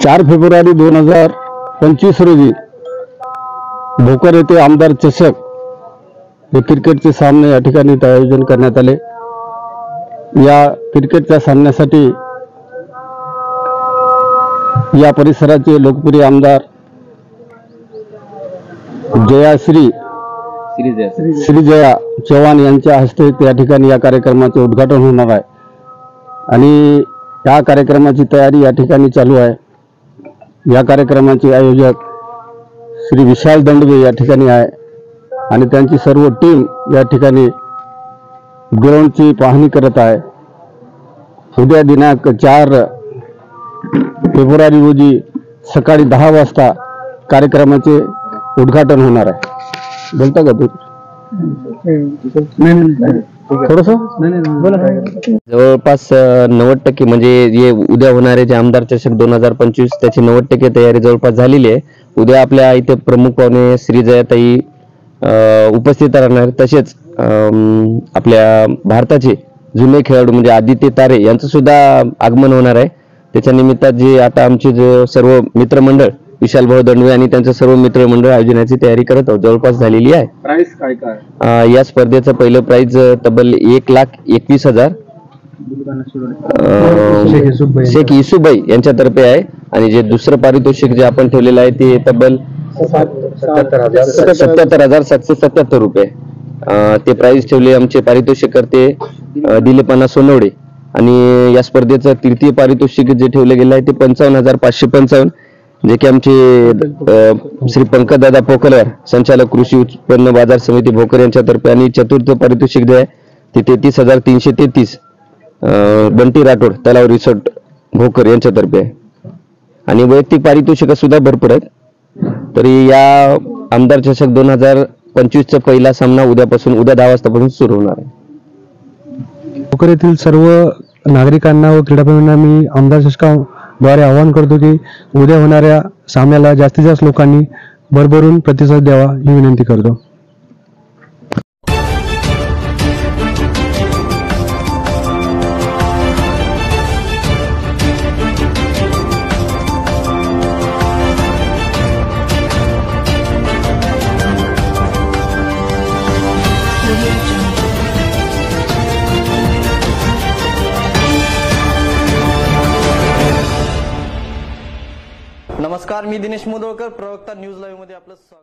4 February 2025 रोजी भोकर येथे आमदार चषक हे क्रिकेटचे सामने या ठिकाणी आयोजन करण्यात आले। या क्रिकेटच्या सामन्यासाठी या परिसराचे लोकप्रिय आमदार श्रीजया चव्हाण यांच्या हस्ते या ठिकाणी या कार्यक्रमाचे उद्घाटन होणार आहे आणि या कार्यक्रमाची तयारी या ठिकाणी चालू आहे। या कार्यक्रमाचे आयोजक श्री विशाल दंडवे या ठिकाणी आहे आणि त्यांची सर्व टीम या ठिकाणी ग्राउंडची पाहणी करत आहे। उद्या दिनांक 4 फेब्रुवारी रोजी सकाळी 10 वाजता कार्यक्रमाचे उद्घाटन होणार आहे। बोलता का तू थोडस? जवळपास 90% म्हणजे जे उद्या होणारे जे आमदार चषक 2025 त्याची 90% तयारी जवळपास झालेली आहे। उद्या आपल्या इथे प्रमुख पाहुणे श्रीजयाताई उपस्थित राहणार। तसेच आपल्या भारताचे जुने खेळाडू म्हणजे आदित्य तारे यांचं सुद्धा आगमन होणार आहे। त्याच्या निमित्त जे आता आमचे जो सर्व मित्रमंडळ विशाल भाऊ दंडवे आणि त्यांचं सर्व मित्रमंडळ आयोजनाची तयारी करत आहोत, जवळपास झालेली आहे। प्राइस काय या स्पर्धेचं पहिलं प्राइज तब्बल 1,21,000 शेख इसुबाई यांच्यातर्फे आहे आणि जे दुसरं पारितोषिक जे आपण ठेवलेलं आहे ते तब्बल 77,777 रुपये ते प्राइज ठेवले। आमचे पारितोषिक करते दिलीपाना सोनवडे आणि या स्पर्धेचं तृतीय पारितोषिक जे ठेवले गेलं आहे ते 55,555 जे की आमचे श्री पंकजदादा पोकलवार संचालक कृषी उत्पन्न बाजार समिती भोकर यांच्यातर्फे आणि चतुर्थ पारितोषिक जे आहे ते 33,333 बंटी राठोड तलाव रिसॉर्ट भोकर यांच्यातर्फे आहे आणि वैयक्तिक पारितोषिक सुद्धा भरपूर आहेत। तरी या आमदार चषक 2025 चा पहिला सामना उद्या 10 वाजतापासून सुरू होणार आहे। भोकर येथील सर्व नागरिकांना व क्रीडाप्रेमींना मी आमदार चषकाद्वारे आवाहन करतो की उद्या होणाऱ्या सामन्याला जास्तीत जास्त लोकांनी भरभरून प्रतिसाद द्यावा ही विनंती करतो। नमस्कार, मी दिनेश मुदोळकर, प्रवक्ता न्यूज लाईव्ह मध्ये आपलं स्वागत।